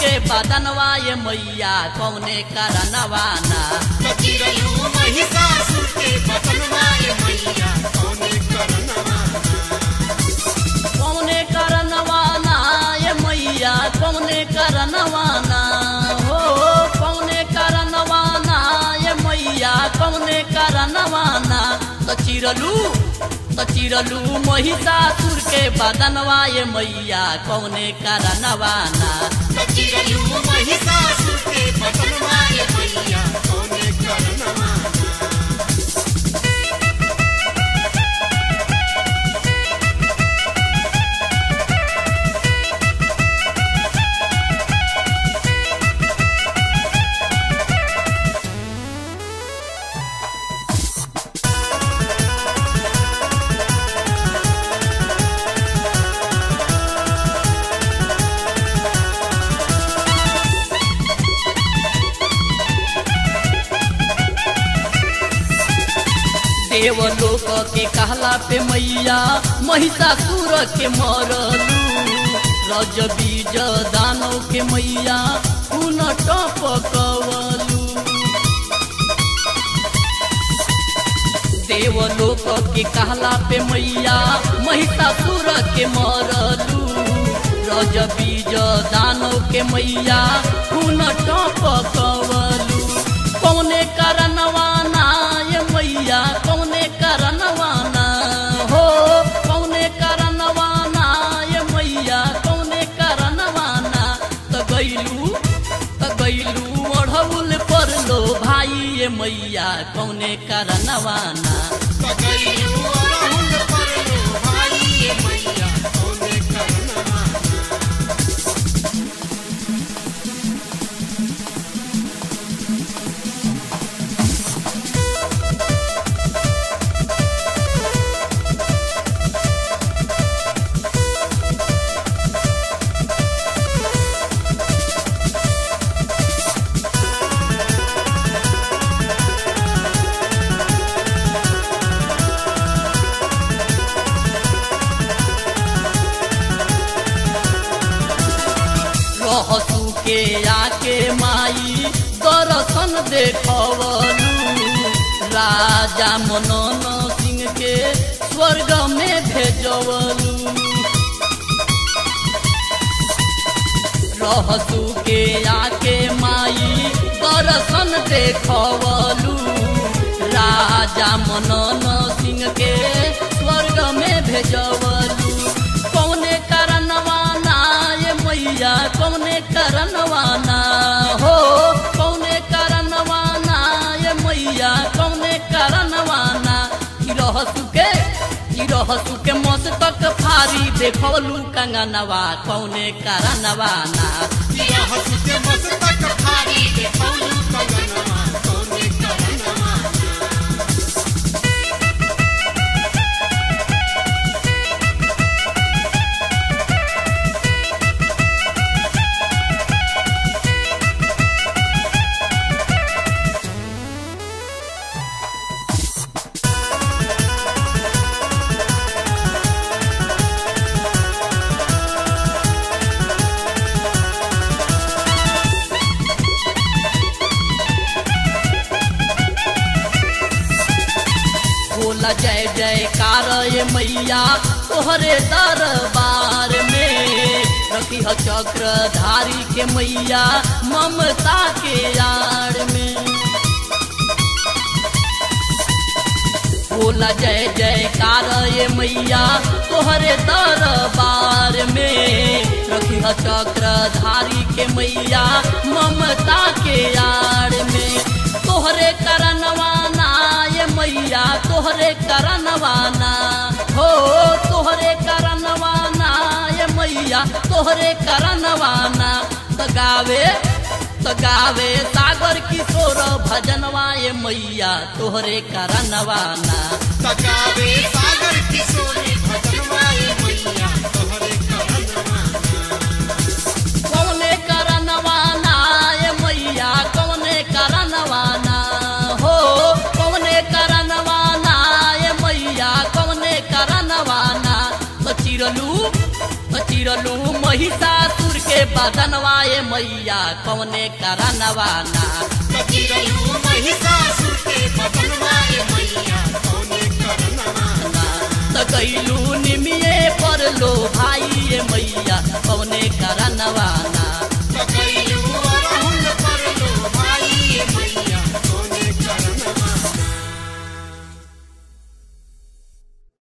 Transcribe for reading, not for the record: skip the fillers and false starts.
के बदनवा ये मैया कौने करनवाना चिरलू महिषासुर के बदनवा ये मैया कौने करनवाना ये मैया कौने करनवाना हो कौने करनवाना ये मैया कौने करनवाना तो चिरलू महिषासुर के बदनवा ये मैया कौने करनवाना चिरलू महिषासुर के बदनवा ये मैया कौने करनवाना देवलोक के कहला पे मैया महिषासुर के मरलू रज बीज दानव के मैया खून टपकवलू देवलोक के कहला पे मैया महिषासुर के मरलू रज बीज दानव के मैया खून टपकवलू कौने करनवाना ये मैया कौने करनवाना हो कौने करनवाना ये मैया कौने करनवाना तो गईलू ओढ़ौल पर लो भाई ये मैया कौने करनवाना रहसू के आके माई दर्शन देखवलू राजा मनन सिंह के स्वर्ग में भेजवलू रहसू के आके माई दर्शन देखवलू राजा मनन सिंह के स्वर्ग में भेजवलू कौने करनवाना ये मैया कौने करनवाना हो कौने करनवाना ये मैया कौने करनवाना रहसू के मस्तक फारी देखवलू कंगनवा कौने करनवाना रहसू के मस्तक फारी देखवलू कंगनवा कौने करनवाना बोला जय जयकार ये मैया तोहरे दरबार में रखी ह चक्रधारी के मैया ममता के यार में बोला जय जयकार ये मैया तोहरे दरबार में रखी ह चक्रधारी के मैया ममता के यार में तोहरे करनवाना ये मैया तोहरे करनवाना हो तोहरे करनवाना ये मैया तोहरे करनवाना तो गावे सागर किशोर भजनवा ये मैया तोहरे करनवाना तो गावे सागर किशोर भजनवा ये मैया तोहरे करनवाना कौने करनवाना ये मैया कौने करनवाना हो कौने करनवाना ये मैया कौने करनवाना तो चिरलू महिषासुर के बदनवाए मैया कौने करनवाना गिरलू महिषासुर के बदनवाए मैया कौने करनवाना गैलू निमिये पर लो भाई मैया कौने करनवाना